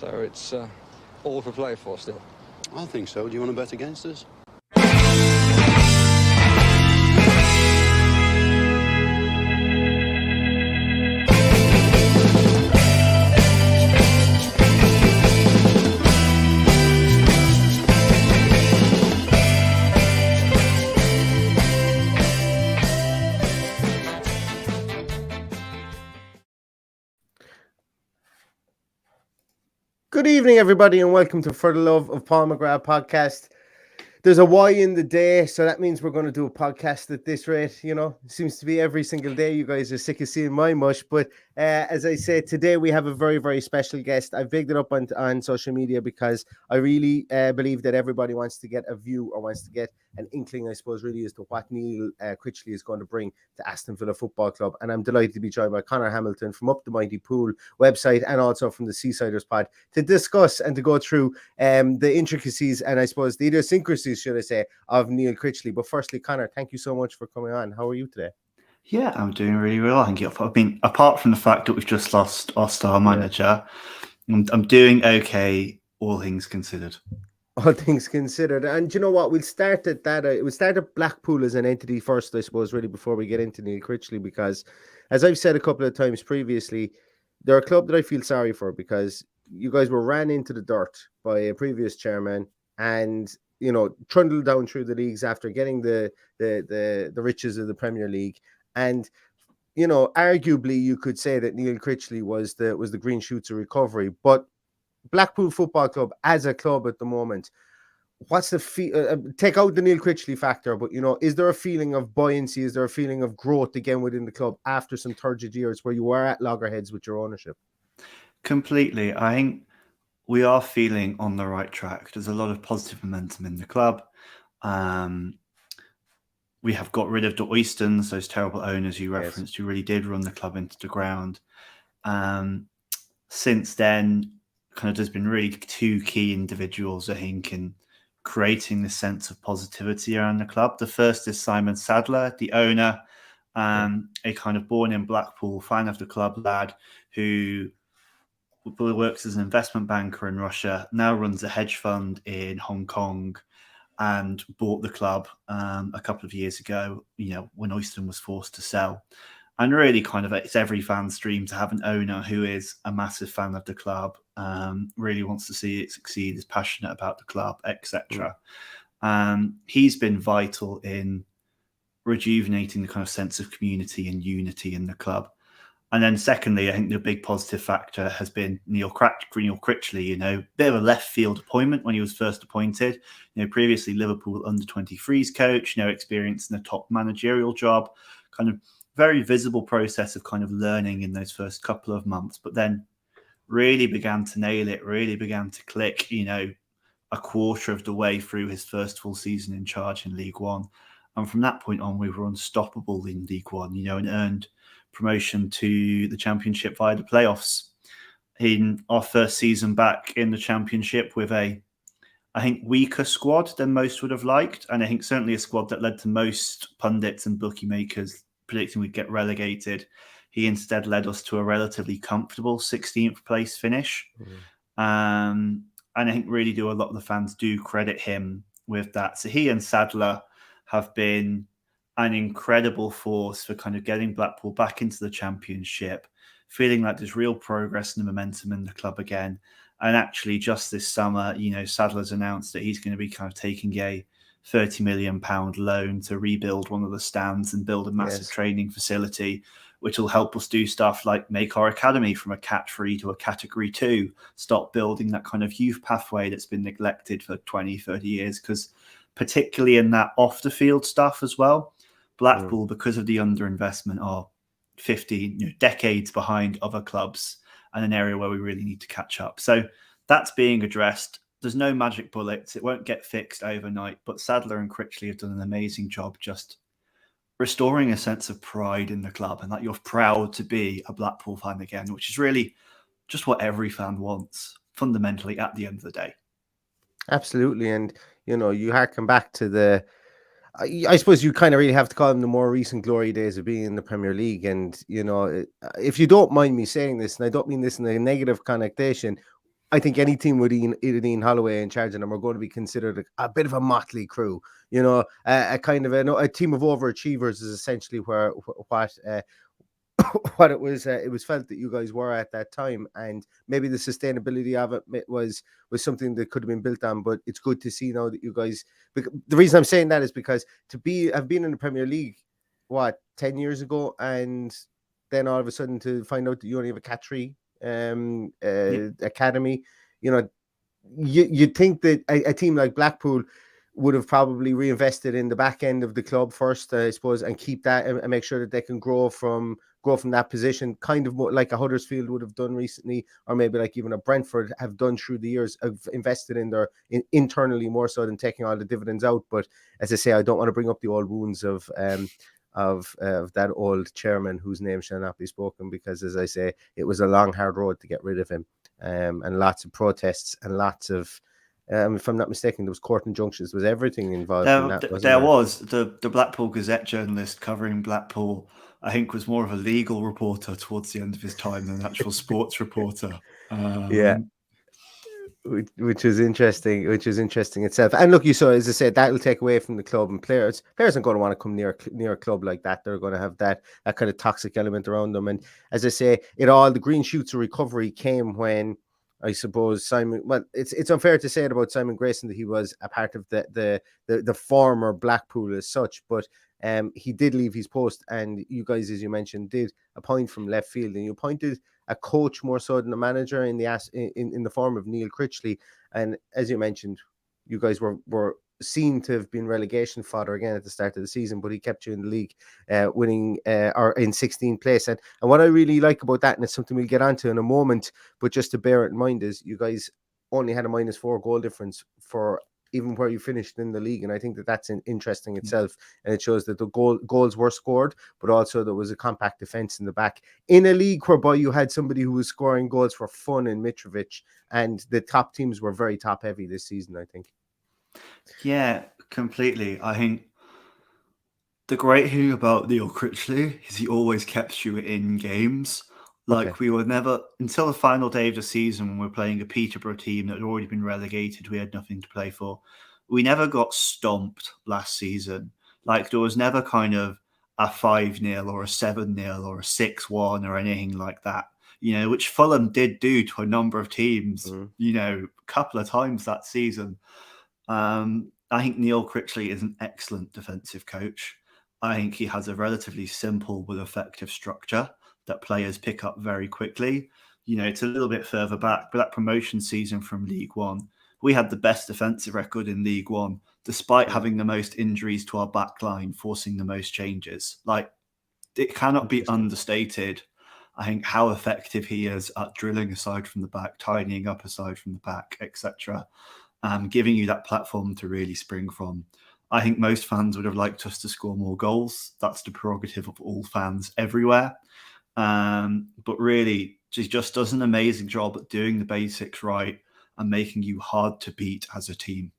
So it's all to play for still. I think so. Do you want to bet against us? Good evening, everybody, and welcome to For the Love of Paul McGrath podcast. There's a Y in the day, so that means we're going to do a podcast at this rate. You know, it seems to be every single day. You guys are sick of seeing my mush, but as I said, today we have a very, very special guest. I've bigged it up on social media because I really believe that everybody wants to get a view or wants to get an inkling, I suppose, really, as to what Neil Critchley is going to bring to Aston Villa Football Club. And I'm delighted to be joined by Conor Hamilton from Up the Mighty Pool website and also from the Seasiders pod to discuss and to go through the intricacies and, I suppose, the idiosyncrasies, should I say, of Neil Critchley. But firstly, Conor, thank you so much for coming on. How are you today? Yeah, I'm doing really well. Thank you. I mean, apart from the fact that we've just lost our star manager, I'm doing okay, all things considered. All things considered. And you know what? We'll start at that. We'll start at Blackpool as an entity first, I suppose, really, before we get into Neil Critchley, because as I've said a couple of times previously, they're a club that I feel sorry for because you guys were ran into the dirt by a previous chairman and, you know, trundled down through the leagues after getting the riches of the Premier League. And, you know, arguably you could say that Neil Critchley was the green shoots of recovery. But Blackpool Football Club as a club at the moment, what's the take out the Neil Critchley factor, but, you know, is there a feeling of buoyancy? Is there a feeling of growth again within the club after some turgid years where you were at loggerheads with your ownership? Completely. I think we are feeling on the right track. There's a lot of positive momentum in the club. We have got rid of the Oystons, those terrible owners you referenced, who really did run the club into the ground. Since then, kind of there's been really two key individuals, I think, in creating this sense of positivity around the club. The first is Simon Sadler, the owner, a kind of born in Blackpool, fan of the club lad, who works as an investment banker in Russia, now runs a hedge fund in Hong Kong, and bought the club a couple of years ago, you know, when Oyston was forced to sell. And really kind of it's every fan's dream to have an owner who is a massive fan of the club, really wants to see it succeed, is passionate about the club, etc. He's been vital in rejuvenating the kind of sense of community and unity in the club. And then secondly, I think the big positive factor has been Neil Critchley, you know, bit of a left field appointment when he was first appointed. You know, previously Liverpool under-23s coach, you know, experience in a top managerial job, kind of very visible process of kind of learning in those first couple of months, but then really began to nail it, really began to click, you know, a quarter of the way through his first full season in charge in League One. And from that point on, we were unstoppable in League One, you know, and earned promotion to the Championship via the playoffs. In our first season back in the Championship with I think, weaker squad than most would have liked. And I think certainly a squad that led to most pundits and bookmakers predicting we'd get relegated. He instead led us to a relatively comfortable 16th place finish. And I think really a lot of the fans do credit him with that. So he and Sadler have been an incredible force for kind of getting Blackpool back into the Championship, feeling like there's real progress and momentum in the club again. And actually just this summer, you know, Sadler's announced that he's going to be kind of taking a £30 million loan to rebuild one of the stands and build a massive training facility, which will help us do stuff like make our academy from a Cat 3 to a Category 2, stop building that kind of youth pathway that's been neglected for 20, 30 years, because particularly in that off-the-field stuff as well, Blackpool, because of the underinvestment, are 15 decades behind other clubs and an area where we really need to catch up. So that's being addressed. There's no magic bullets. It won't get fixed overnight. But Sadler and Critchley have done an amazing job just restoring a sense of pride in the club and that you're proud to be a Blackpool fan again, which is really just what every fan wants, fundamentally, at the end of the day. Absolutely. And, you know, you harken back to I suppose you kind of really have to call them the more recent glory days of being in the Premier League. And, you know, if you don't mind me saying this, and I don't mean this in a negative connotation, I think any team with Ian Holloway in charge of them are going to be considered a bit of a motley crew. You know, a kind of a team of overachievers is essentially what what it was felt that you guys were at that time, and maybe the sustainability of it was something that could have been built on. But it's good to see now that you guys. The reason I'm saying that is because I've been in the Premier League 10 years ago, and then all of a sudden to find out that you only have a Cat 3 academy, you know, you'd think that a team like Blackpool would have probably reinvested in the back end of the club first, I suppose, and keep that and make sure that they can grow from that position, kind of more like a Huddersfield would have done recently, or maybe like even a Brentford have done through the years, have invested internally more so than taking all the dividends out. But as I say, I don't want to bring up the old wounds of that old chairman whose name shall not be spoken, because, as I say, it was a long, hard road to get rid of him, and lots of protests and lots of, if I'm not mistaken, there was court injunctions, was everything involved in that. There was the Blackpool Gazette journalist covering Blackpool, I think, was more of a legal reporter towards the end of his time than an actual sports reporter. Yeah. Which is interesting itself. And look, you saw, as I said, that will take away from the club, and players aren't going to want to come near a club like that. They're going to have that kind of toxic element around them. And as I say, the green shoots of recovery came when, I suppose, Simon. Well, it's unfair to say it about Simon Grayson that he was a part of the former Blackpool as such, but he did leave his post, and you guys, as you mentioned, did appoint from left field, and you appointed a coach more so than a manager in the form of Neil Critchley. And as you mentioned, you guys were seen to have been relegation fodder again at the start of the season, but he kept you in the league, winning or in 16th place. And what I really like about that, and it's something we'll get onto in a moment, but just to bear it in mind, is you guys only had a -4 goal difference for even where you finished in the league. And I think that's interesting itself. And it shows that the goals were scored, but also there was a compact defence in the back in a league whereby you had somebody who was scoring goals for fun in Mitrovic, and the top teams were very top heavy this season, I think. Yeah, completely. I think the great thing about Neil Critchley is he always kept you in games. Like, we were never, until the final day of the season when we were playing a Peterborough team that had already been relegated, we had nothing to play for. We never got stomped last season. Like, there was never kind of a 5-0 or a 7-0 or a 6-1 or anything like that, which Fulham did do to a number of teams, a couple of times that season. I think Neil Critchley is an excellent defensive coach. I think he has a relatively simple but effective structure that players pick up very quickly. It's a little bit further back, but that promotion season from League One, we had the best defensive record in League One, despite having the most injuries to our back line, forcing the most changes. Like, it cannot be understated, I think, how effective he is at drilling aside from the back, tidying up aside from the back, etc., giving you that platform to really spring from. I think most fans would have liked us to score more goals. That's the prerogative of all fans everywhere. But really, she just does an amazing job at doing the basics right and making you hard to beat as a team.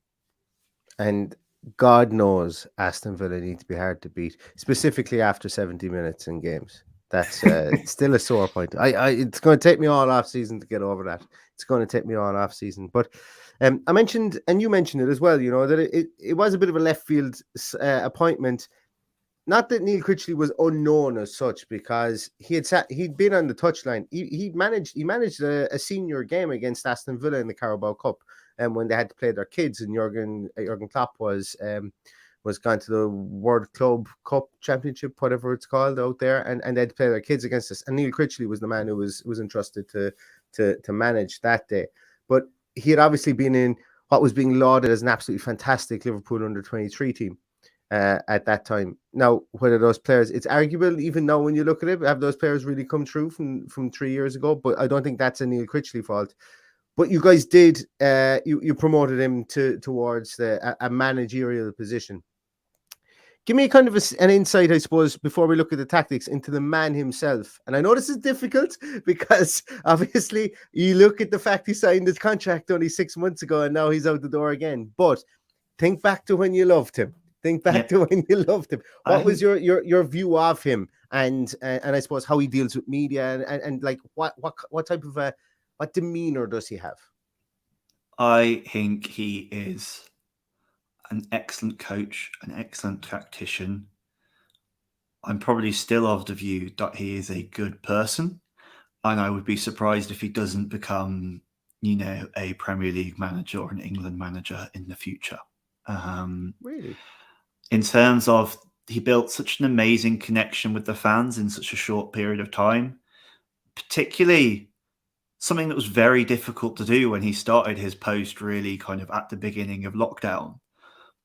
And God knows Aston Villa need to be hard to beat, specifically after 70 minutes in games. That's still a sore point. It's going to take me all off season to get over that. It's going to take me all off season. But I mentioned, and you mentioned it as well, that it was a bit of a left field appointment. Not that Neil Critchley was unknown as such, because he'd been on the touchline. He managed a senior game against Aston Villa in the Carabao Cup, and when they had to play their kids, and Jurgen Klopp was gone to the World Club Cup Championship, whatever it's called out there, and they had to play their kids against us. And Neil Critchley was the man who was entrusted to manage that day. But he had obviously been in what was being lauded as an absolutely fantastic Liverpool under-23 team at that time. Now, whether those players, it's arguable even now when you look at it, have those players really come true from 3 years ago? But I don't think that's a Neil Critchley fault. But you guys did, you promoted him towards a managerial position. Give me kind of an insight, I suppose, before we look at the tactics, into the man himself. And I know this is difficult because obviously you look at the fact he signed his contract only 6 months ago and now he's out the door again. But think back to when you loved him. What was your view of him, and I suppose how he deals with media, and like what type of what demeanor does he have? I think he is an excellent coach, an excellent tactician. I'm probably still of the view that he is a good person, and I would be surprised if he doesn't become, a Premier League manager or an England manager in the future. Really? In terms of, he built such an amazing connection with the fans in such a short period of time, particularly something that was very difficult to do when he started his post really kind of at the beginning of lockdown.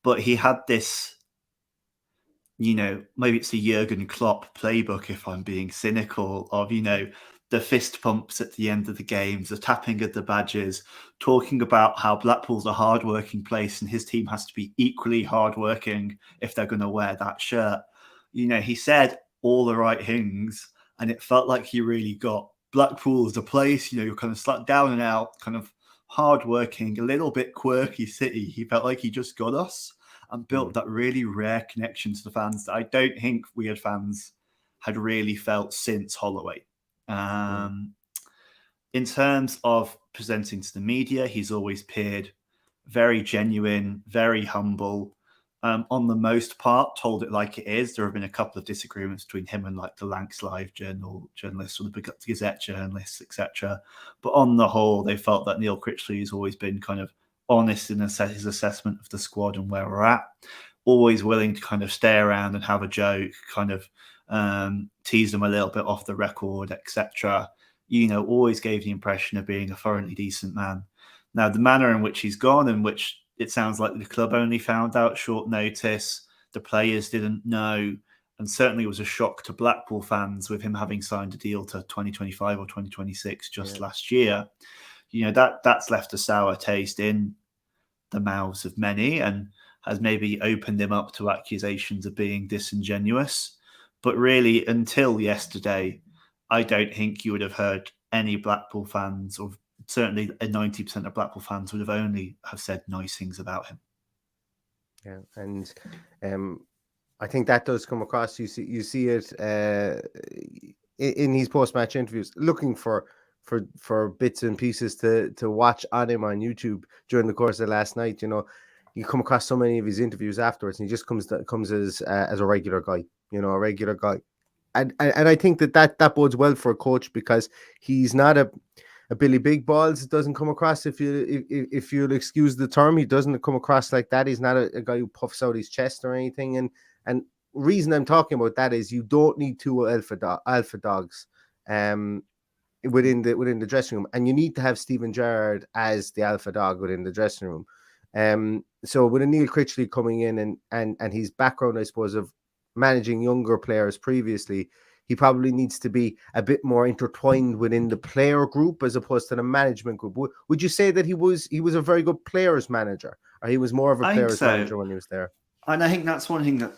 But he had this, maybe it's the Jurgen Klopp playbook, if I'm being cynical, of, the fist pumps at the end of the games, the tapping of the badges, talking about how Blackpool's a hardworking place and his team has to be equally hardworking if they're going to wear that shirt. He said all the right things, and it felt like he really got Blackpool as a place, you're kind of slightly down and out, kind of hardworking, a little bit quirky city. He felt like he just got us and built that really rare connection to the fans that I don't think we as fans had really felt since Holloway. In terms of presenting to the media, he's always appeared very genuine, very humble. On the most part, told it like it is. There have been a couple of disagreements between him and like the Lancs Live journalists or the Gazette journalists, etc. But on the whole, they felt that Neil Critchley has always been kind of honest in his assessment of the squad and where we're at. Always willing to kind of stay around and have a joke, kind of tease them a little bit off the record, etc. Always gave the impression of being a thoroughly decent man. Now, the manner in which he's gone, in which it sounds like the club only found out short notice, the players didn't know, and certainly was a shock to Blackpool fans with him having signed a deal to 2025 or 2026 just last year. That's left a sour taste in the mouths of many and has maybe opened him up to accusations of being disingenuous. But really, until yesterday, I don't think you would have heard any Blackpool fans, or certainly 90% of Blackpool fans would have only have said nice things about him. Yeah, and I think that does come across. You see it in his post-match interviews, looking for bits and pieces to watch on him on YouTube during the course of last night. You come across so many of his interviews afterwards, and he just comes as a regular guy. A regular guy. And I think that bodes well for a coach, because he's not a Billy Big Balls. It doesn't come across, if you'll excuse the term, he doesn't come across like that. He's not a guy who puffs out his chest or anything. And reason I'm talking about that is you don't need two alpha dogs within the dressing room, and you need to have Stephen Gerrard as the alpha dog within the dressing room. So with a Neil Critchley coming in and his background, I suppose, of managing younger players previously, he probably needs to be a bit more intertwined within the player group as opposed to the management group. Would you say that he was a very good players manager, or he was more of a players manager when he was there? And I think that's one thing that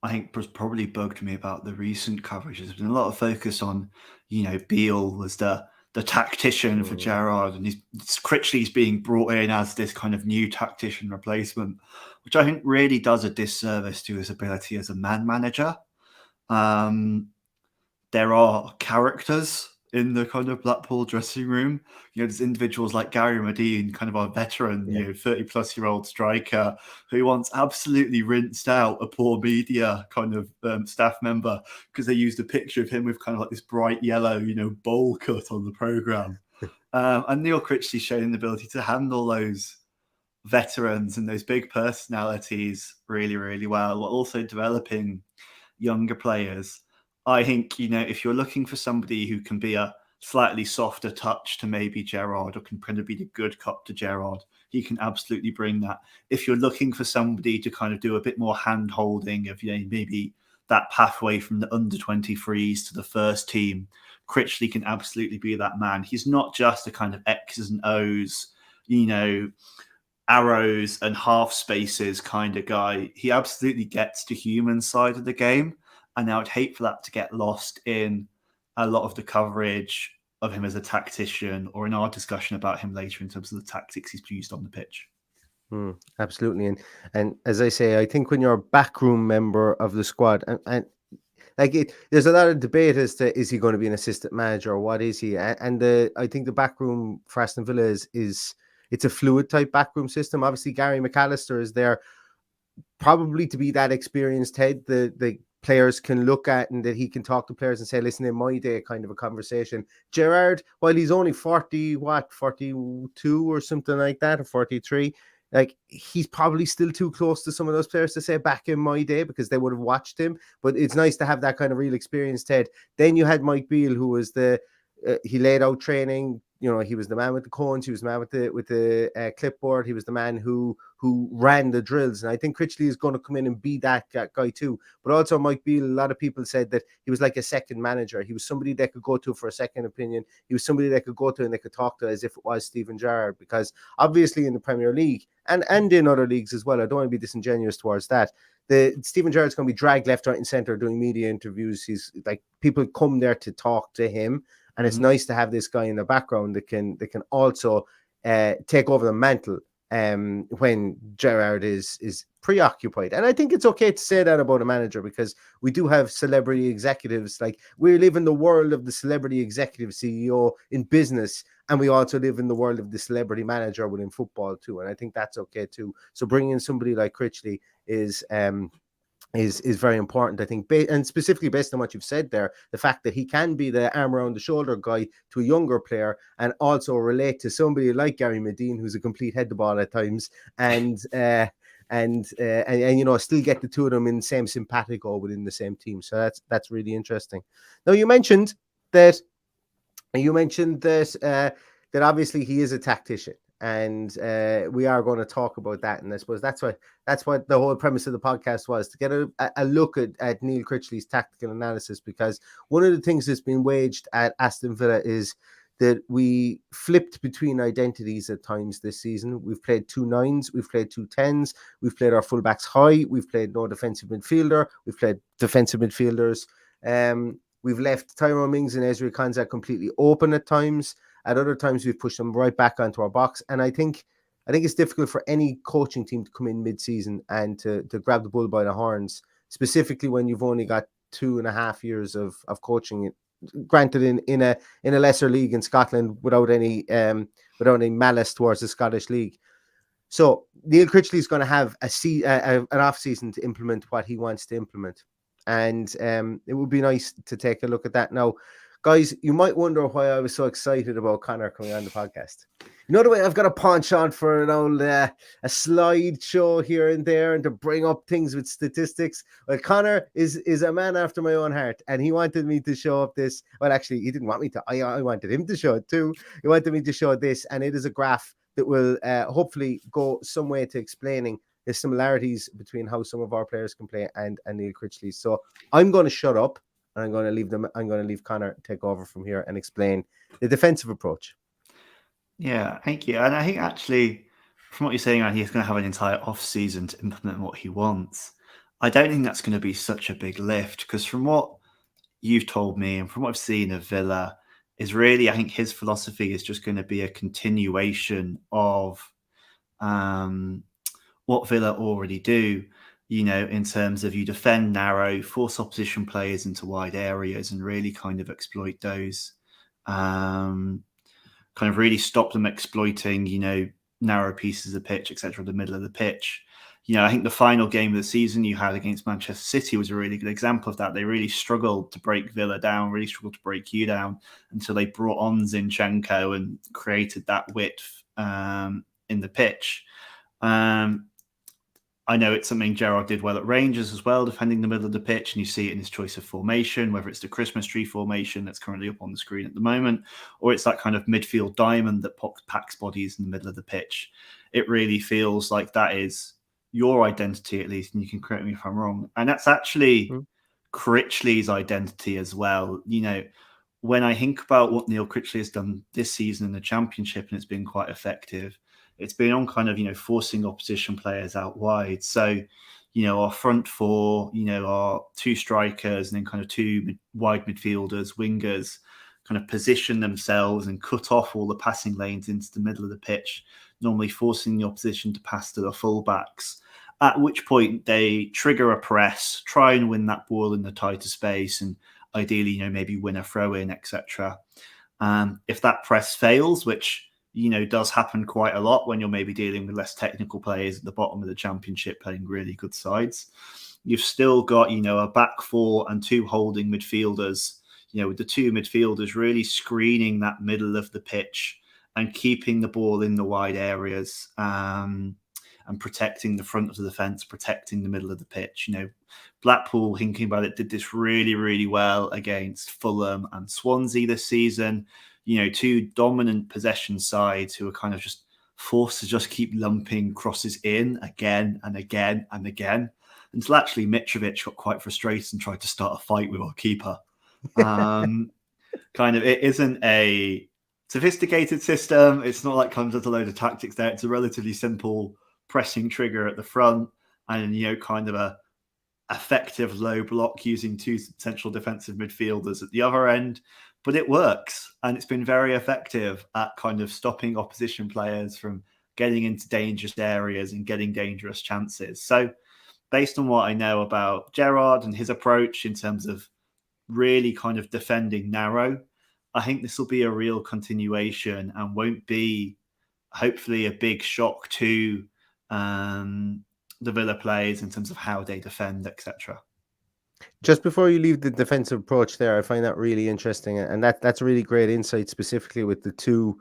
I think was probably bugged me about the recent coverage. There's been a lot of focus on, Beale was the tactician for Gerrard, and Critchley's being brought in as this kind of new tactician replacement, which I think really does a disservice to his ability as a man manager. There are characters in the kind of Blackpool dressing room. There's individuals like Gary Medine, kind of our veteran, 30-plus-year-old striker, who once absolutely rinsed out a poor media kind of staff member because they used a picture of him with kind of like this bright yellow, bowl cut on the programme. And Neil Critchley showed an ability to handle those veterans and those big personalities really, really well, while also developing younger players. I think, if you're looking for somebody who can be a slightly softer touch to maybe Gerrard, or can kind of be the good cop to Gerrard, he can absolutely bring that. If you're looking for somebody to kind of do a bit more hand holding of, maybe that pathway from the under 23s to the first team, Critchley can absolutely be that man. He's not just a kind of X's and O's, arrows and half spaces kind of guy. He absolutely gets the human side of the game. And I would hate for that to get lost in a lot of the coverage of him as a tactician, or in our discussion about him later in terms of the tactics he's used on the pitch. Absolutely. And as I say, I think when you're a backroom member of the squad, and there's a lot of debate as to, is he going to be an assistant manager or what is he? And I think the backroom for Aston Villa is it's a fluid type backroom system. Obviously, Gary McAllister is there probably to be that experienced head the players can look at, and that he can talk to players and say, listen, in my day, kind of a conversation. Gerrard, while he's only 42 or something like that, or 43, like, he's probably still too close to some of those players to say back in my day, because they would have watched him. But it's nice to have that kind of real experienced head. Then you had Mike Beale, who was he laid out training. He was the man with the cones. He was the man with the clipboard. He was the man who ran the drills. And I think Critchley is going to come in and be that guy too. But also Mike Beale, a lot of people said that he was like a second manager. He was somebody they could go to for a second opinion. He was somebody they could go to and they could talk to as if it was Steven Gerrard. Because obviously in the Premier League and in other leagues as well, I don't want to be disingenuous towards that, Steven Gerrard's going to be dragged left, right and centre doing media interviews. He's like, people come there to talk to him. And it's nice to have this guy in the background that can also take over the mantle when Gerrard is preoccupied. And I think it's okay to say that about a manager, because we do have celebrity executives. Like, we live in the world of the celebrity executive CEO in business, and we also live in the world of the celebrity manager within football too. And I think that's okay too. So bringing in somebody like Critchley is very important, I think, and specifically based on what you've said there, the fact that he can be the arm around the shoulder guy to a younger player, and also relate to somebody like Gary Medine, who's a complete head to ball at times, and still get the two of them in the same simpatico within the same team. So that's really interesting. Now, you mentioned that that obviously he is a tactician. And we are going to talk about that. And I suppose that's what the whole premise of the podcast was, to get a look at Neil Critchley's tactical analysis, because one of the things that's been waged at Aston Villa is that we flipped between identities at times this season. We've played 2 9s, we've played 2 10s, we've played our fullbacks high, we've played no defensive midfielder, we've played defensive midfielders. We've left Tyrone Mings and Ezri Konsa completely open at times. At other times, we've pushed them right back onto our box. And I think it's difficult for any coaching team to come in mid-season and to grab the bull by the horns, specifically when you've only got 2.5 years of coaching. Granted, in a lesser league in Scotland, without any malice towards the Scottish league. So Neil Critchley is going to have an off season to implement what he wants to implement, and it would be nice to take a look at that now. Guys, you might wonder why I was so excited about Conor coming on the podcast. You know the way I've got a penchant for an old a slide show here and there, and to bring up things with statistics. Well, Conor is a man after my own heart, and he wanted me to show up this. Well, actually, he didn't want me to. I wanted him to show it too. He wanted me to show this, and it is a graph that will hopefully go some way to explaining the similarities between how some of our players can play and Neil Critchley. So I'm going to shut up. And I'm going to leave Conor take over from here and explain the defensive approach. Yeah, thank you. And I think actually, from what you're saying, he's going to have an entire off season to implement what he wants. I don't think that's going to be such a big lift, because from what you've told me and from what I've seen of Villa, is really, I think his philosophy is just going to be a continuation of what Villa already do. In terms of, you defend narrow, force opposition players into wide areas, and really kind of exploit those, kind of really stop them exploiting, narrow pieces of pitch, etc., the middle of the pitch. I think the final game of the season you had against Manchester City was a really good example of that. They really struggled to break Villa down, really struggled to break you down, until they brought on Zinchenko and created that width in the pitch. I know it's something Gerrard did well at Rangers as well, defending the middle of the pitch, and you see it in his choice of formation, whether it's the Christmas tree formation that's currently up on the screen at the moment, or it's that kind of midfield diamond that packs bodies in the middle of the pitch. It really feels like that is your identity, at least, and you can correct me if I'm wrong. And that's actually Critchley's identity as well. When I think about what Neil Critchley has done this season in the Championship, and it's been quite effective, it's been on kind of, forcing opposition players out wide. So, our front four, our 2 strikers and then kind of 2 wide midfielders, wingers, kind of position themselves and cut off all the passing lanes into the middle of the pitch, normally forcing the opposition to pass to the fullbacks, at which point they trigger a press, try and win that ball in the tighter space, and ideally, maybe win a throw-in, etc. If that press fails, which does happen quite a lot when you're maybe dealing with less technical players at the bottom of the Championship playing really good sides. You've still got, a back four and two holding midfielders, with the two midfielders really screening that middle of the pitch and keeping the ball in the wide areas, and protecting the front of the defence, protecting the middle of the pitch. Blackpool, thinking about it, did this really, really well against Fulham and Swansea this season. Two dominant possession sides who are kind of just forced to just keep lumping crosses in again and again and again. Until actually Mitrovic got quite frustrated and tried to start a fight with our keeper. It isn't a sophisticated system. It's not like comes with a load of tactics there. It's a relatively simple pressing trigger at the front and, kind of a effective low block using two central defensive midfielders at the other end. But it works, and it's been very effective at kind of stopping opposition players from getting into dangerous areas and getting dangerous chances. So based on what I know about Gerrard and his approach in terms of really kind of defending narrow, I think this will be a real continuation and won't be, hopefully, a big shock to the Villa players in terms of how they defend, etc. Just before you leave the defensive approach there, I find that really interesting, and that's a really great insight, specifically with the two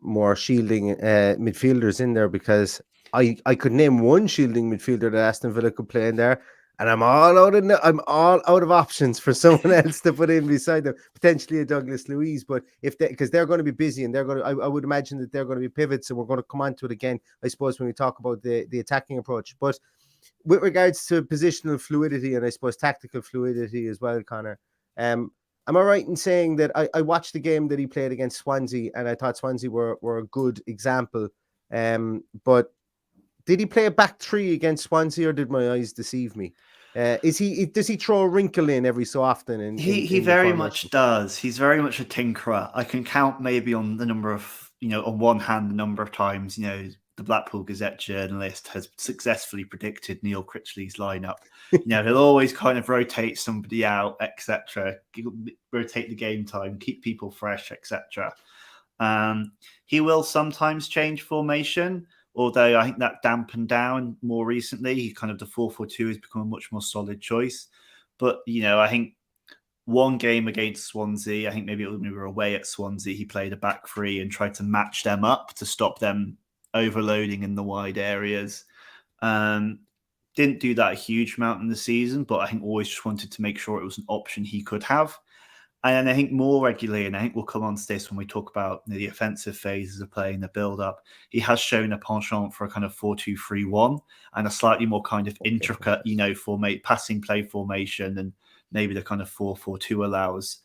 more shielding midfielders in there, because I could name one shielding midfielder that Aston Villa could play in there, and I'm all out of options for someone else to put in beside them, potentially a Douglas Luiz. But because they're going to be busy, and I would imagine that they're going to be pivots, and we're going to come on to it again, I suppose, when we talk about the attacking approach. But with regards to positional fluidity and I suppose tactical fluidity as well, Conor, am I right in saying that I watched the game that he played against Swansea, and I thought Swansea were a good example, but did he play a back three against Swansea, or did my eyes deceive me? Does he throw a wrinkle in every so often? He very much does. He's very much a tinkerer. I can count maybe on the number of, on one hand, the number of times, the Blackpool Gazette journalist has successfully predicted Neil Critchley's lineup. He'll always kind of rotate somebody out, etc. Rotate the game time, keep people fresh, etc. He will sometimes change formation, although I think that dampened down more recently. He kind of the 4-4-2 has become a much more solid choice. But, I think one game against Swansea, I think maybe when we were away at Swansea, he played a back three and tried to match them up to stop them overloading in the wide areas. Didn't do that a huge amount in the season, but I think always just wanted to make sure it was an option he could have. And I think more regularly, and I think we'll come on to this when we talk about the offensive phases of playing the build-up, he has shown a penchant for a kind of 4-2-3-1 and a slightly more kind of intricate, passing play formation than maybe the kind of 4-4-2 allows.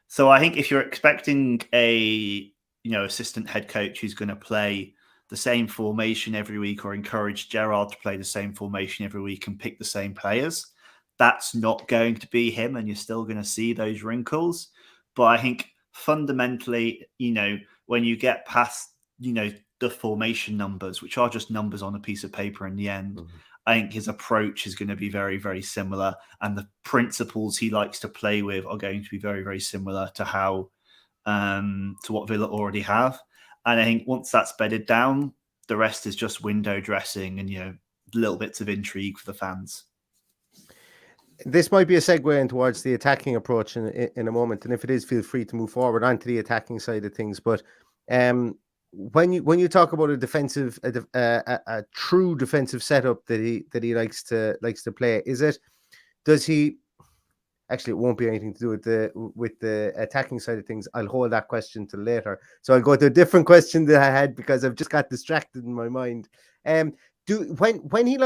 So I think if you're expecting a assistant head coach who's going to play the same formation every week or encourage Gerrard to play the same formation every week and pick the same players, that's not going to be him, and you're still going to see those wrinkles. But I think fundamentally, when you get past, the formation numbers, which are just numbers on a piece of paper in the end, I think his approach is going to be very, very similar. And the principles he likes to play with are going to be very, very similar to how to what Villa already have. And I think once that's bedded down, the rest is just window dressing and, little bits of intrigue for the fans. This might be a segue in towards the attacking approach in a moment. And if it is, feel free to move forward onto the attacking side of things. But when you talk about a true defensive setup that he likes to play, does he? Actually, it won't be anything to do with the attacking side of things. I'll hold that question till later. So I'll go to a different question that I had because I've just got distracted in my mind. When he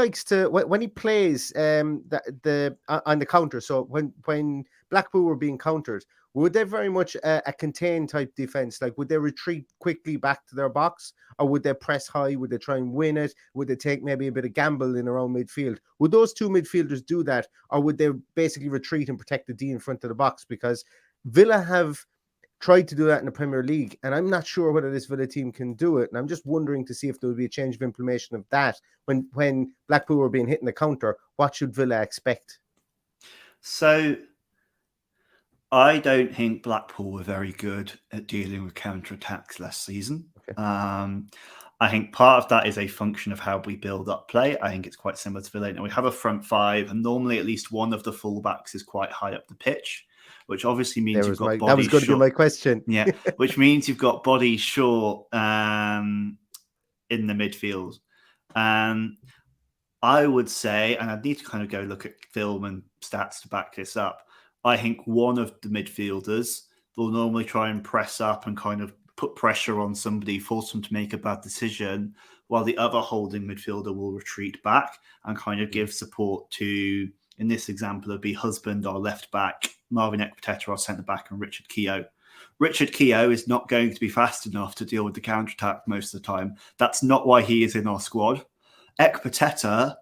plays on the counter, so when Blackpool were being countered, would they very much a contained type defense? Like, would they retreat quickly back to their box, or would they press high? Would they try and win it? Would they take maybe a bit of gamble in around midfield? Would those two midfielders do that, or would they basically retreat and protect the D in front of the box? Because Villa have tried to do that in the Premier League, and I'm not sure whether this Villa team can do it. And I'm just wondering to see if there would be a change of implementation of that when Blackpool were being hit in the counter. What should Villa expect? So I don't think Blackpool were very good at dealing with counter-attacks last season. Okay. I think part of that is a function of how we build up play. I think it's quite similar to Villa. Now, we have a front five, and normally at least one of the fullbacks is quite high up the pitch, which obviously means you've got bodies short. That was going to be my question. Yeah, which means you've got bodies short in the midfield. I would say, and I'd need to kind of go look at film and stats to back this up, I think one of the midfielders will normally try and press up and kind of put pressure on somebody, force them to make a bad decision, while the other holding midfielder will retreat back and kind of give support to, in this example, it'd be Husband, our left back, Marvin Ekpiteta, our centre back, and Richard Keogh. Richard Keogh is not going to be fast enough to deal with the counter-attack most of the time. That's not why he is in our squad. Ekpiteta,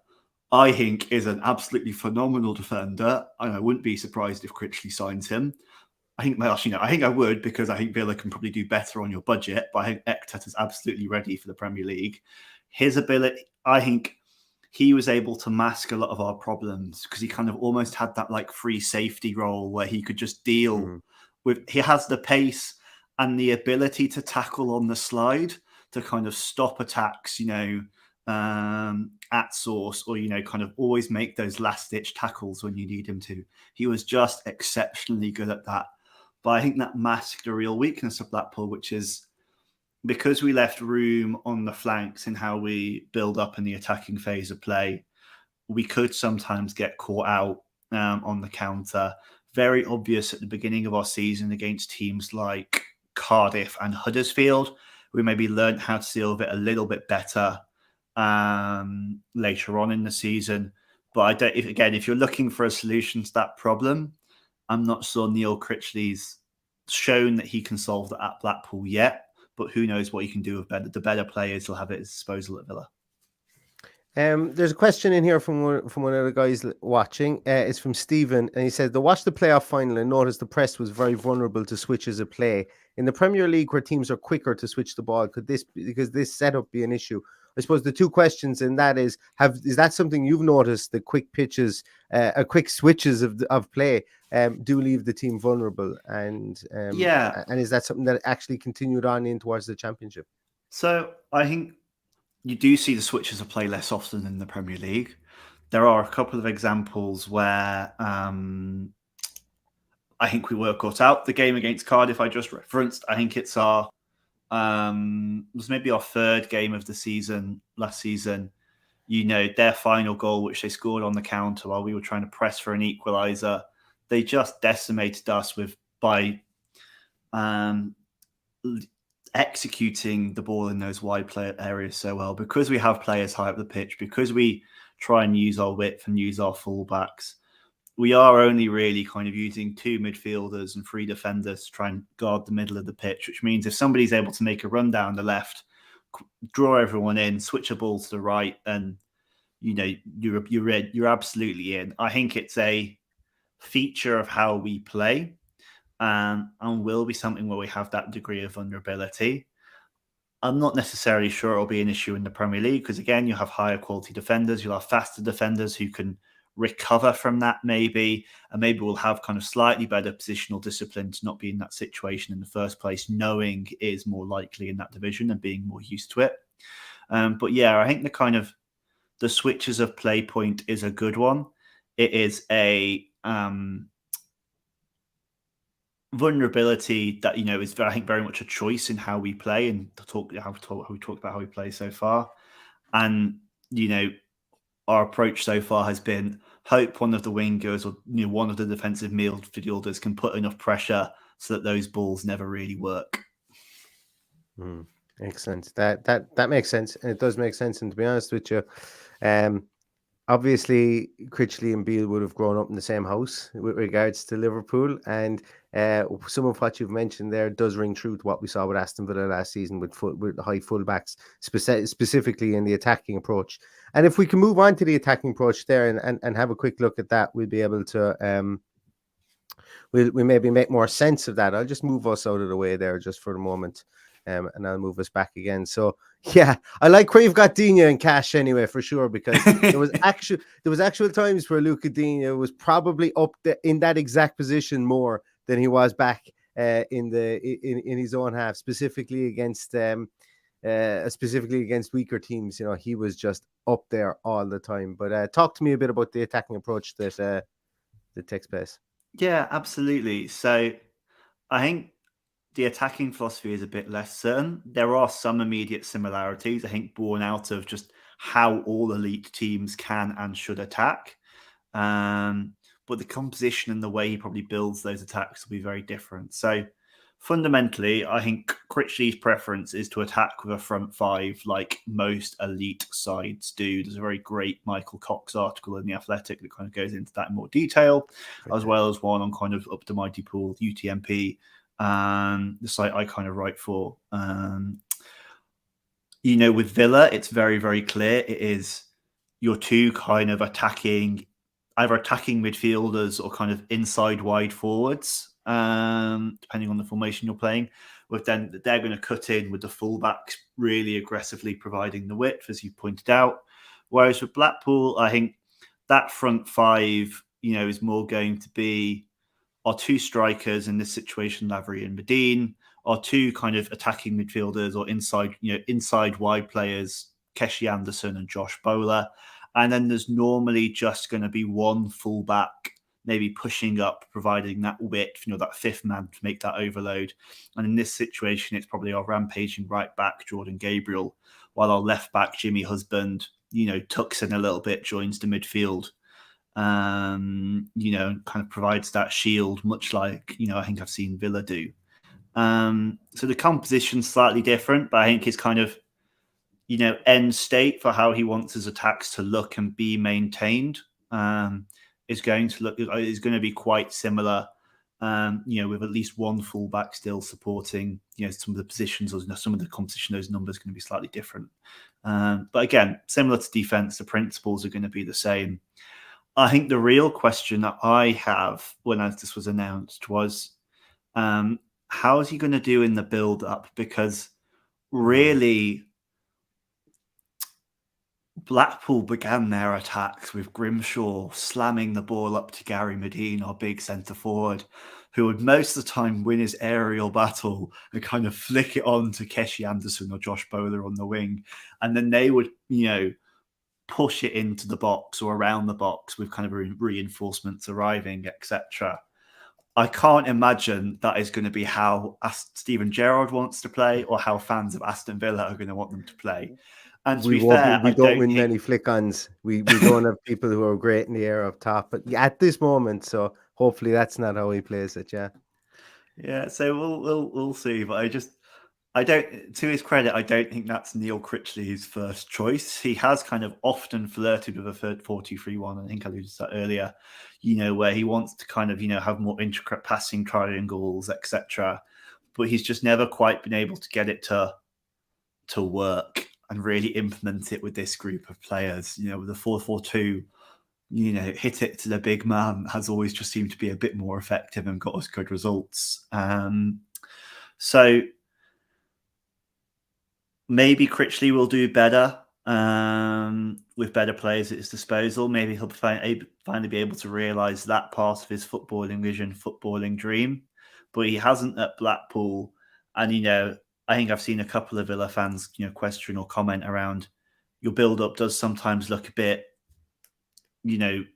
I think, is an absolutely phenomenal defender, and I wouldn't be surprised if Critchley signs him. I think I would, because I think Villa can probably do better on your budget, but I think Ekpiteta is absolutely ready for the Premier League. His ability, I think he was able to mask a lot of our problems because he kind of almost had that like free safety role where he could just deal with, he has the pace and the ability to tackle on the slide to kind of stop attacks, at source, or kind of always make those last ditch tackles when you need him to. He was just exceptionally good at that. But I think that masked a real weakness of Blackpool, which is because we left room on the flanks in how we build up in the attacking phase of play, we could sometimes get caught out on the counter. Very obvious at the beginning of our season against teams like Cardiff and Huddersfield. We maybe learned how to deal with it a little bit better later on in the season. But if you're looking for a solution to that problem, I'm not sure Neil Critchley's shown that he can solve that at Blackpool yet. But who knows what he can do with the better players he'll have at his disposal at Villa. There's a question in here from one of the guys watching. It's from Stephen, and he said, "They watched the playoff final and noticed the press was very vulnerable to switches of play. In the Premier League, where teams are quicker to switch the ball, could this setup be an issue?" I suppose the two questions in that is that something you've noticed? The quick pitches, quick switches of play do leave the team vulnerable, and is that something that actually continued on in towards the Championship? So I think you do see the switches of play less often in the Premier League. There are a couple of examples where I think we were caught out. The game against Cardiff I just referenced, I think it's was maybe our third game of the season last season. Their final goal, which they scored on the counter while we were trying to press for an equaliser, they just decimated us by executing the ball in those wide play areas so well, because we have players high up the pitch, because we try and use our width and use our fullbacks. We are only really kind of using two midfielders and three defenders to try and guard the middle of the pitch, which means if somebody's able to make a run down the left, draw everyone in, switch a ball to the right, and you're absolutely in. I think it's a feature of how we play. And will be something where we have that degree of vulnerability. I'm not necessarily sure it'll be an issue in the Premier League because, again, you have higher quality defenders. You'll have faster defenders who can recover from that maybe. And maybe we'll have kind of slightly better positional discipline to not be in that situation in the first place, knowing it is more likely in that division and being more used to it. But yeah, I think the switches of play point is a good one. It is a vulnerability that is I think very much a choice in how we play and how we talked about how we play so far. And our approach so far has been hope one of the wingers or one of the defensive midfielders can put enough pressure so that those balls never really work. Excellent. That makes sense, and it does make sense. And to be honest with you, obviously, Critchley and Beale would have grown up in the same house with regards to Liverpool, and some of what you've mentioned there does ring true to what we saw with Aston Villa last season with high fullbacks, specifically in the attacking approach. And if we can move on to the attacking approach there and have a quick look at that, we'll be able to we'll maybe make more sense of that. I'll just move us out of the way there just for the moment. And I'll move us back again. So yeah, I like where you've got Digne and Cash anyway, for sure, because there was actual times where Luca Digne was probably up in that exact position more than he was back in his own half, specifically against weaker teams. He was just up there all the time. But talk to me a bit about the attacking approach that takes place. Yeah, absolutely. So I think the attacking philosophy is a bit less certain. There are some immediate similarities, I think, born out of just how all elite teams can and should attack. But the composition and the way he probably builds those attacks will be very different. So fundamentally, I think Critchley's preference is to attack with a front five like most elite sides do. There's a very great Michael Cox article in The Athletic that kind of goes into that in more detail, as well as one on kind of Up to Mighty Pool, UTMP, the site I kind of write for. With Villa, it's very, very clear. It is your two kind of either attacking midfielders or kind of inside wide forwards, depending on the formation you're playing. With then they're going to cut in with the fullbacks really aggressively providing the width, as you pointed out. Whereas with Blackpool, I think that front five, is more going to be our two strikers in this situation, Lavery and Medine, our two kind of attacking midfielders or inside wide players, Keshi Anderson and Josh Bowler. And then there's normally just going to be one fullback, maybe pushing up, providing that width, that fifth man to make that overload. And in this situation, it's probably our rampaging right back, Jordan Gabriel, while our left back, Jimmy Husband, tucks in a little bit, joins the midfield. Kind of provides that shield, much like, I think I've seen Villa do. So the composition's slightly different, but I think it's kind of, end state for how he wants his attacks to look and be maintained is going to be quite similar, with at least one fullback still supporting, some of the positions or some of the composition, those numbers are going to be slightly different. But again, similar to defense, the principles are going to be the same. I think the real question that I have when this was announced was, how is he going to do in the build-up? Because really, Blackpool began their attacks with Grimshaw slamming the ball up to Gary Medine, our big centre forward, who would most of the time win his aerial battle and kind of flick it on to Keshi Anderson or Josh Bowler on the wing. And then they would, push it into the box or around the box with kind of reinforcements arriving, etc. I can't imagine that is going to be how Steven Gerrard wants to play or how fans of Aston Villa are going to want them to play. And to be fair, we don't win many flick-ons. We don't have people who are great in the air up top, but at this moment, so hopefully that's not how he plays it. Yeah. So we'll see. But I don't. To his credit, I don't think that's Neil Critchley's first choice. He has kind of often flirted with a third 4-2-3-1. I think I alluded to that earlier. Where he wants to kind of have more intricate passing triangles, etc. But he's just never quite been able to get it to work and really implement it with this group of players. With the 4-4-2, hit it to the big man has always just seemed to be a bit more effective and got us good results. So maybe Critchley will do better with better players at his disposal. Maybe he'll finally be able to realise that part of his footballing vision, footballing dream. But he hasn't at Blackpool. And, I think I've seen a couple of Villa fans, question or comment around your build-up does sometimes look a bit,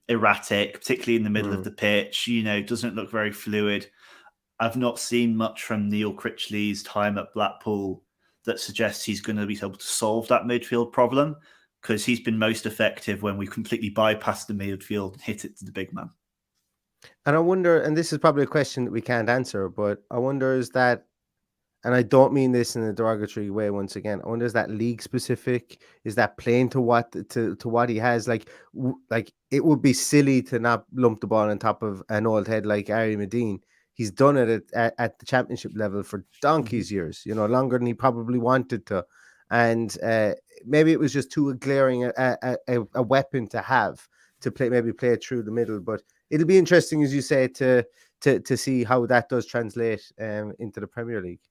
erratic, particularly in the middle of the pitch. Doesn't look very fluid. I've not seen much from Neil Critchley's time at Blackpool that suggests he's going to be able to solve that midfield problem, because he's been most effective when we completely bypass the midfield and hit it to the big man. And I wonder, and this is probably a question that we can't answer, but I wonder is that, and I don't mean this in a derogatory way once again, I wonder is that league specific? Is that playing to what he has? Like it would be silly to not lump the ball on top of an old head like Ari Medine. He's done it at the championship level for donkey's years, longer than he probably wanted to. And maybe it was just too glaring a weapon to have to play it through the middle. But it'll be interesting, as you say, to see how that does translate into the Premier League.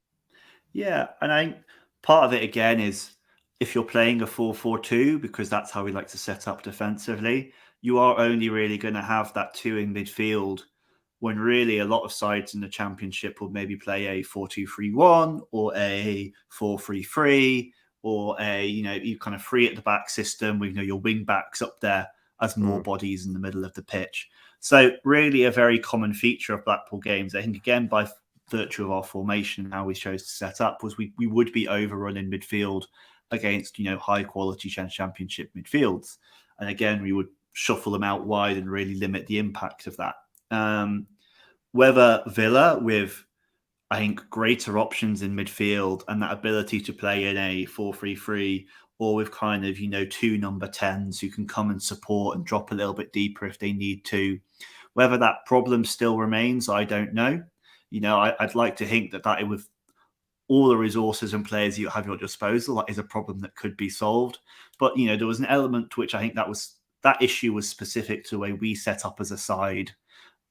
Yeah, and I think part of it again is if you're playing a 4-4-2, because that's how we like to set up defensively, you are only really going to have that two in midfield when really a lot of sides in the Championship will maybe play a 4-2-3-1 or a 4-3-3 or a, you kind of free at the back system with, your wing backs up there as more bodies in the middle of the pitch. So really a very common feature of Blackpool games, I think, again, by virtue of our formation and how we chose to set up, was we would be overrun in midfield against, high quality Championship midfields. And again, we would shuffle them out wide and really limit the impact of that. Whether Villa, with, I think, greater options in midfield and that ability to play in a 4-3-3, or with kind of, two number 10s who can come and support and drop a little bit deeper if they need to. Whether that problem still remains, I don't know. I'd like to think that with all the resources and players you have at your disposal, that is a problem that could be solved. But, there was an element to which I think that issue was specific to the way we set up as a side,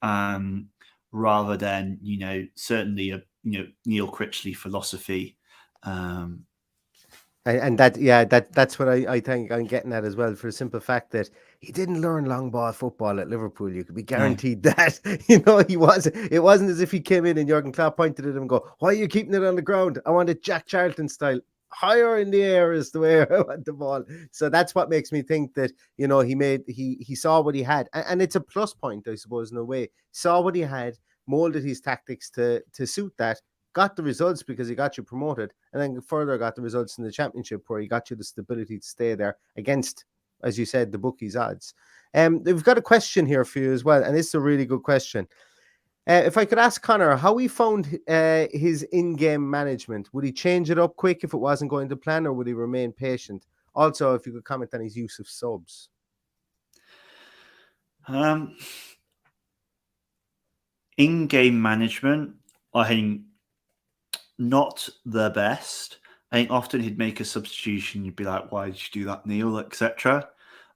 rather than, certainly a, Neil Critchley philosophy. And that's what I think I'm getting at as well, for the simple fact that he didn't learn long ball football at Liverpool. You could be guaranteed that. It wasn't as if he came in and Jurgen Klopp pointed at him and go, "Why are you keeping it on the ground? I want it Jack Charlton style. Higher in the air is the way I want the ball." So that's what makes me think that, he saw what he had. And it's a plus point, I suppose, in a way. Saw what he had, molded his tactics to suit that, got the results because he got you promoted, and then further got the results in the Championship where he got you the stability to stay there against, as you said, the bookies' odds. We've got a question here for you as well, and it's a really good question. If I could ask Conor how he found his in-game management, would he change it up quick if it wasn't going to plan, or would he remain patient? Also, if you could comment on his use of subs. In-game management, I think, not the best. I think often he'd make a substitution, you'd be like, "Why did you do that, Neil?" etc.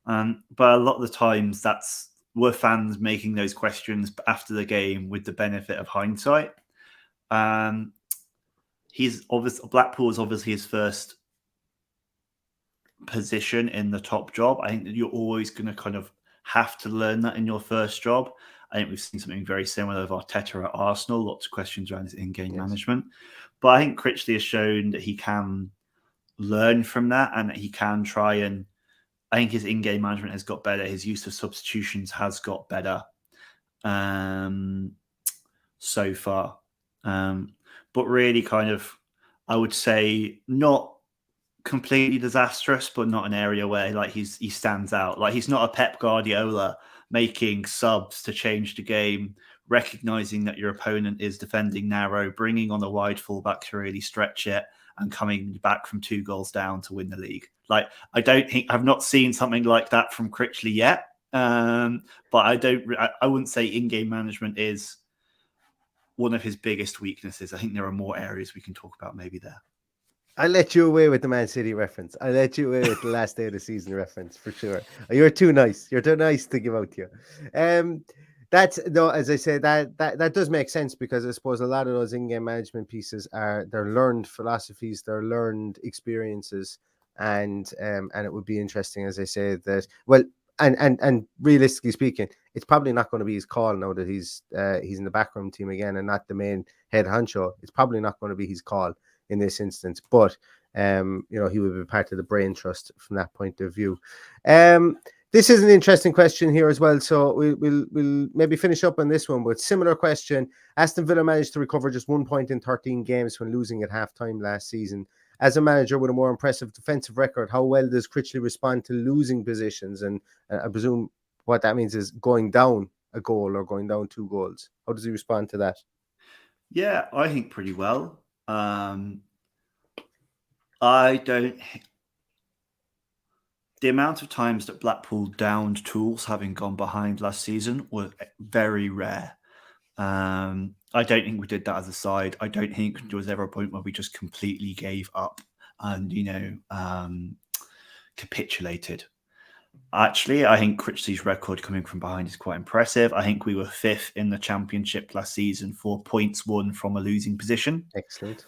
But a lot of the times we're fans making those questions after the game with the benefit of hindsight. Blackpool is obviously his first position in the top job. I think that you're always going to kind of have to learn that in your first job. I think we've seen something very similar with Arteta at Arsenal. Lots of questions around his in-game management. But I think Critchley has shown that he can learn from that and that he can try and... I think his in-game management has got better. His use of substitutions has got better so far. But really kind of, I would say, not completely disastrous, but not an area where he stands out. Like, he's not a Pep Guardiola making subs to change the game, recognizing that your opponent is defending narrow, bringing on a wide fullback to really stretch it, and coming back from 2 goals down to win the league. Like, I've not seen something like that from Critchley yet. But I wouldn't say in-game management is one of his biggest weaknesses. I think there are more areas we can talk about maybe there. I let you away with the Man City reference. I let you away with the last day of the season reference for sure. You're too nice. You're too nice to give out to you. As I say, that does make sense, because I suppose a lot of those in-game management pieces they're learned philosophies, they're learned experiences, and it would be interesting, as I say, that and realistically speaking, it's probably not going to be his call now that he's in the backroom team again and not the main head honcho. It's probably not going to be his call in this instance, but he would be part of the brain trust from that point of view. This is an interesting question here as well, so we'll maybe finish up on this one. But similar question: Aston Villa managed to recover just 1 point in 13 games when losing at half-time last season. As a manager with a more impressive defensive record, how well does Critchley respond to losing positions? And I presume what that means is going down a goal or going down 2 goals. How does he respond to that? Yeah, I think pretty well. The amount of times that Blackpool downed tools having gone behind last season were very rare. I don't think we did that as a side. I don't think there was ever a point where we just completely gave up and, capitulated. Actually, I think Critchley's record coming from behind is quite impressive. I think we were 5th in the Championship last season for points won from a losing position. Excellent.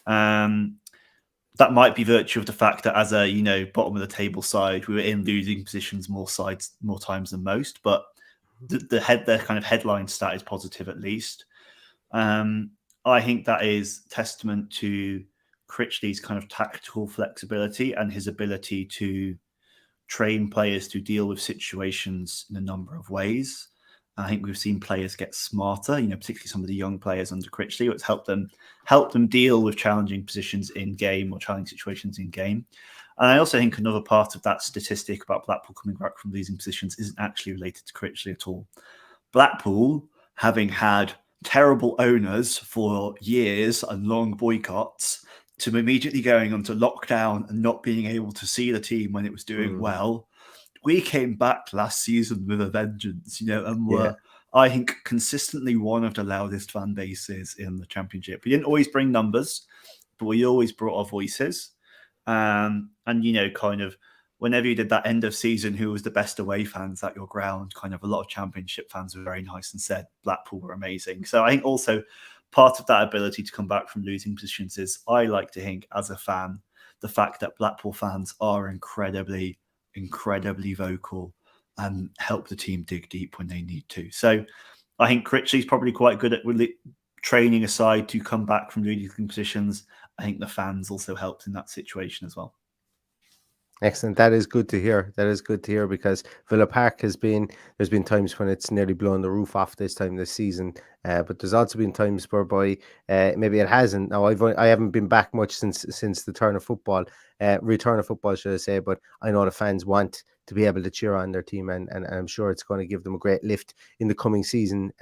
That might be virtue of the fact that as a, bottom of the table side, we were in losing positions more times than most. But the kind of headline stat is positive at least. I think that is testament to Critchley's kind of tactical flexibility and his ability to train players to deal with situations in a number of ways. I think we've seen players get smarter, particularly some of the young players under Critchley. It's helped them deal with challenging positions in game or challenging situations in game. And I also think another part of that statistic about Blackpool coming back from losing positions isn't actually related to Critchley at all. Blackpool, having had terrible owners for years and long boycotts, to immediately going onto lockdown and not being able to see the team when it was doing well, we came back last season with a vengeance, and were, I think, consistently one of the loudest fan bases in the Championship. We didn't always bring numbers, but we always brought our voices. And kind of whenever you did that end of season, who was the best away fans at your ground, kind of a lot of Championship fans were very nice and said Blackpool were amazing. So I think also part of that ability to come back from losing positions is, I like to think as a fan, the fact that Blackpool fans are incredibly vocal and help the team dig deep when they need to. So I think Critchley's probably quite good at training aside to come back from losing positions. I think the fans also helped in that situation as well. Excellent. That is good to hear. Because Villa Park there's been times when it's nearly blown the roof off this time this season. But there's also been times whereby maybe it hasn't. Now I haven't been back much since the return of football, should I say, but I know the fans want to be able to cheer on their team, and I'm sure it's going to give them a great lift in the coming season,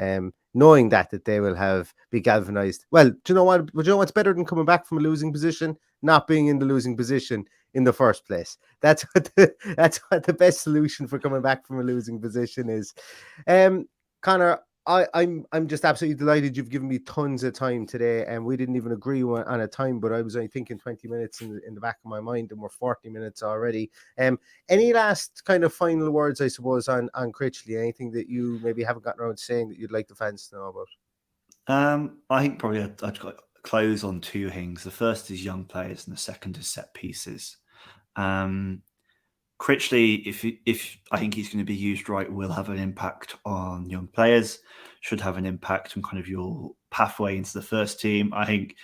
knowing that they will be galvanized. Well, do you know what? Do you know what's better than coming back from a losing position? Not being in the losing position in the first place. That's what the best solution for coming back from a losing position is. Conor, I'm just absolutely delighted you've given me tons of time today, and we didn't even agree on a time, but I was only thinking 20 minutes in the back of my mind, and we're 40 minutes already. Any last kind of final words, I suppose, on Critchley? Anything that you maybe haven't gotten around to saying that you'd like the fans to know about? I think probably I'd close on two things. The first is young players, and the second is set pieces. Critchley, if I think he's going to be used right, will have an impact on young players, should have an impact on kind of your pathway into the first team. I think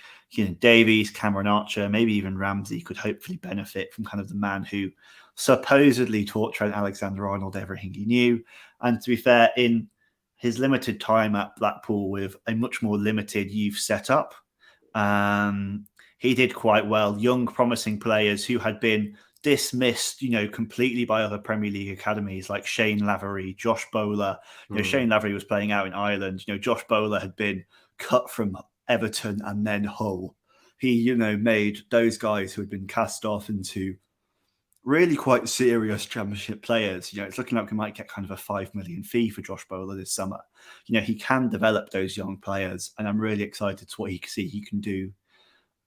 Davies, Cameron Archer, maybe even Ramsey could hopefully benefit from kind of the man who supposedly taught Trent Alexander-Arnold everything he knew. And to be fair, in his limited time at Blackpool with a much more limited youth setup, he did quite well. Young, promising players who had been dismissed, completely by other Premier League academies like Shane Lavery, Josh Bowler. Shane Lavery was playing out in Ireland. Josh Bowler had been cut from Everton and then Hull. He, made those guys who had been cast off into really quite serious Championship players. It's looking like we might get kind of a 5 million fee for Josh Bowler this summer. He can develop those young players, and I'm really excited to what he can do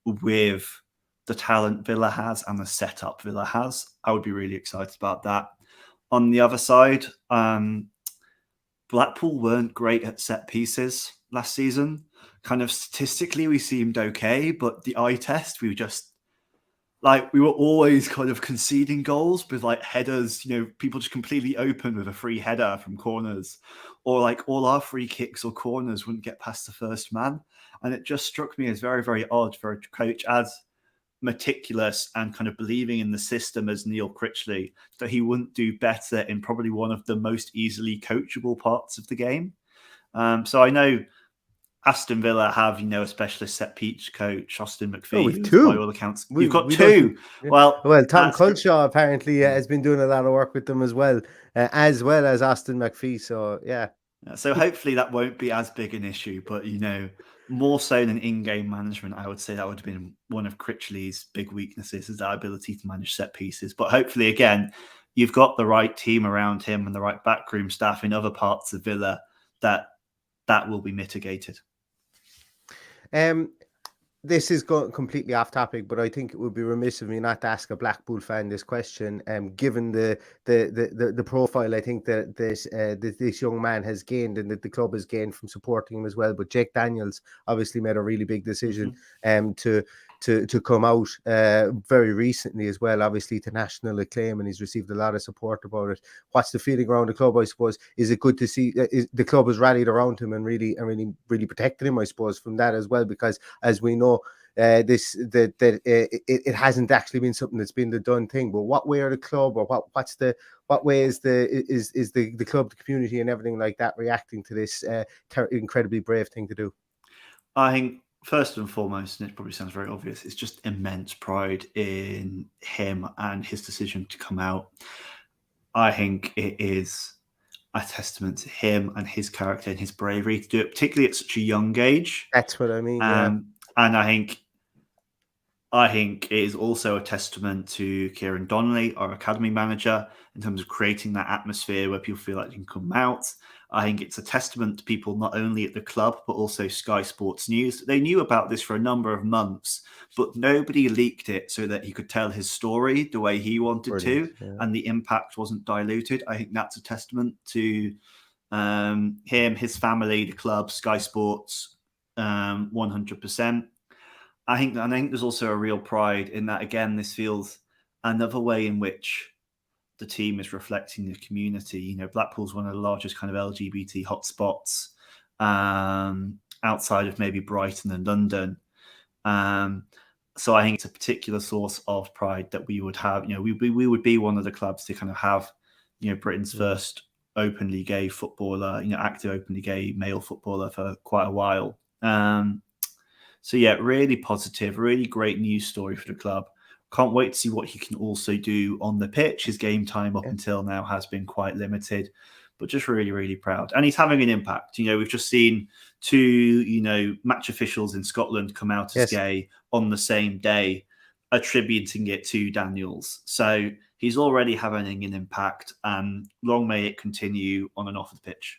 with the talent Villa has and the setup Villa has. I would be really excited about that. On the other side, Blackpool weren't great at set pieces last season. Kind of statistically, we seemed okay, but the eye test, we were always kind of conceding goals with headers, people just completely open with a free header from corners, or all our free kicks or corners wouldn't get past the first man. And it just struck me as very, very odd for a coach as meticulous and kind of believing in the system as Neil Critchley, that he wouldn't do better in probably one of the most easily coachable parts of the game. So I know Aston Villa have, a specialist set piece coach, Austin McPhee, by all accounts. You've got two. Yeah. Well, Tom Culshaw apparently has been doing a lot of work with them as well as Austin McPhee. So, yeah. So hopefully that won't be as big an issue, but, more so than in-game management, I would say that would have been one of Critchley's big weaknesses, is that ability to manage set pieces. But hopefully, again, you've got the right team around him and the right backroom staff in other parts of Villa that will be mitigated. This is going completely off topic, but I think it would be remiss of me not to ask a Blackpool fan this question. Given the profile, I think that this young man has gained, and that the club has gained from supporting him as well. But Jake Daniels obviously made a really big decision to to come out very recently as well, obviously to national acclaim, and he's received a lot of support about it. What's the feeling around the club, I suppose? Is it good to see the club has rallied around him and really protected him, I suppose, from that as well? Because as we know, it hasn't actually been something that's been the done thing. But what way are the club, or what way is the club, the community, and everything like that reacting to this incredibly brave thing to do? I think first and foremost, and it probably sounds very obvious, it's just immense pride in him and his decision to come out. I think it is a testament to him and his character and his bravery to do it, particularly at such a young age. That's what I mean. Yeah. And I think it is also a testament to Kieran Donnelly, our academy manager, in terms of creating that atmosphere where people feel like they can come out. I think it's a testament to people not only at the club, but also Sky Sports News. They knew about this for a number of months, but nobody leaked it so that he could tell his story the way he wanted to, and the impact wasn't diluted. I think that's a testament to him, his family, the club, Sky Sports, 100%. I think there's also a real pride in that. Again, this feels another way in which the team is reflecting the community. You know, Blackpool's one of the largest kind of LGBT hotspots outside of maybe Brighton and London. So I think it's a particular source of pride that we would have. You know, we would be one of the clubs to kind of have, you know, Britain's first openly gay footballer, you know, active openly gay male footballer for quite a while. So yeah, really positive, really great news story for the club. Can't wait to see what he can also do on the pitch. His game time up until now has been quite limited, but just really, really proud. And he's having an impact. You know, we've just seen 2, you know, match officials in Scotland come out as gay on the same day, attributing it to Daniels. So he's already having an impact, and long may it continue on and off the pitch.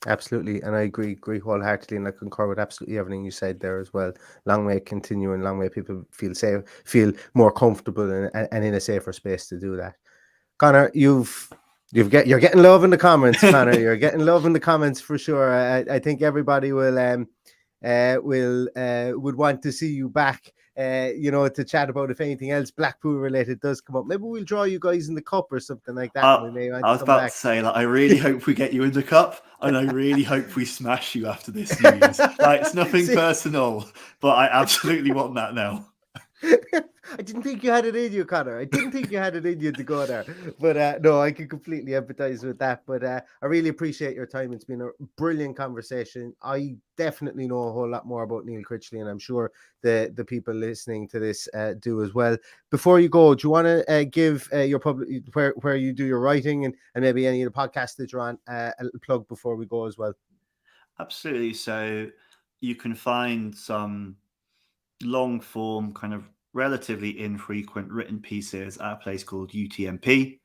Absolutely, and I agree wholeheartedly, and I concur with absolutely everything you said there as well. Long may it continue, and long may people feel safe, feel more comfortable, and in a safer space to do that. Conor, you're getting love in the comments, Conor. You're getting love in the comments for sure. I think everybody would want to see you back. You know, to chat about if anything else Blackpool related does come up. Maybe we'll draw you guys in the cup or something like that. I was about to say, like, I really hope we get you in the cup, and I really hope we smash you after this news. Like, it's nothing personal, but I absolutely want that now. I didn't think you had it in you, Conor. I didn't think you had it in you to go there. But no, I can completely empathize with that. But I really appreciate your time. It's been a brilliant conversation. I definitely know a whole lot more about Neil Critchley, and I'm sure the people listening to this do as well. Before you go, do you want to give your public where you do your writing and maybe any of the podcasts that you're on, a little plug before we go as well? Absolutely. So you can find some long form, kind of relatively infrequent written pieces at a place called UTMP.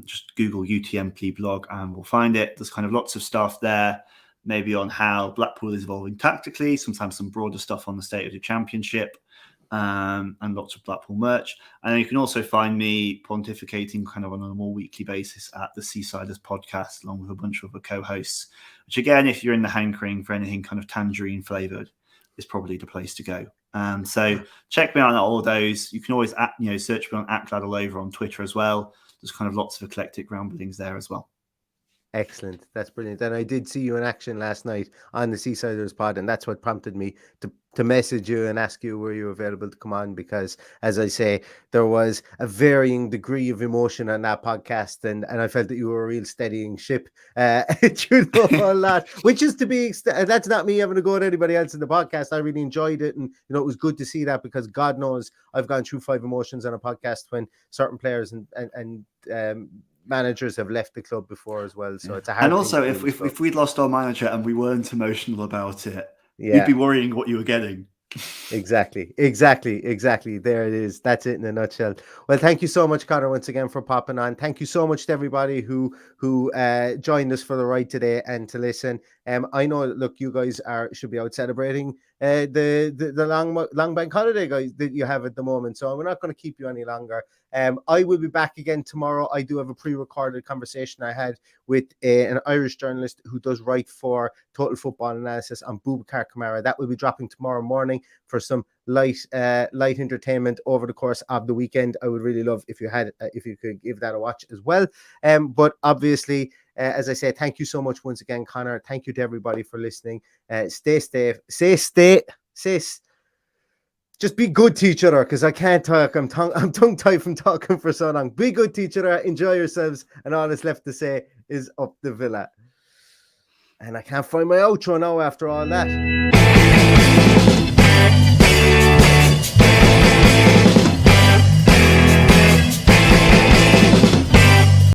Just Google UTMP blog and we'll find it. There's kind of lots of stuff there, maybe on how Blackpool is evolving tactically, sometimes some broader stuff on the state of the championship, and lots of Blackpool merch. And then you can also find me pontificating kind of on a more weekly basis at the Seasiders podcast, along with a bunch of other co-hosts, which again, if you're in the hankering for anything kind of tangerine flavored, is probably the place to go. So check me out on all of those. You can always search me on @Gladall on Twitter as well. There's kind of lots of eclectic ramblings there as well. Excellent. That's brilliant. And I did see you in action last night on the Seasiders pod, and that's what prompted me to message you and ask you were you available to come on, because as I say, there was a varying degree of emotion on that podcast, and I felt that you were a real steadying ship through the whole lot, which is to be that's not me having to go at anybody else in the podcast. I really enjoyed it, and you know, it was good to see that, because God knows I've gone through 5 emotions on a podcast when certain players and managers have left the club before as well. So it's a hard and also if we'd lost our manager and we weren't emotional about it, you'd be worrying what you were getting. Exactly. There it is. That's it in a nutshell. Well, thank you so much, Conor, once again for popping on. Thank you so much to everybody who joined us for the ride today and to listen. I know, look, you guys should be out celebrating the long bank holiday, guys, that you have at the moment. So we're not going to keep you any longer. I will be back again tomorrow. I do have a pre-recorded conversation I had with an Irish journalist who does write for Total Football Analysis on Boubacar Kamara. That will be dropping tomorrow morning for some light entertainment over the course of the weekend. I would really love if you could give that a watch as well. But obviously, as I say, thank you so much once again, Conor. Thank you to everybody for listening. Stay safe. Just be good to each other, because I can't talk. I'm tongue-tied from talking for so long. Be good to each other. Enjoy yourselves. And all that's left to say is up the villa. And I can't find my outro now after all that.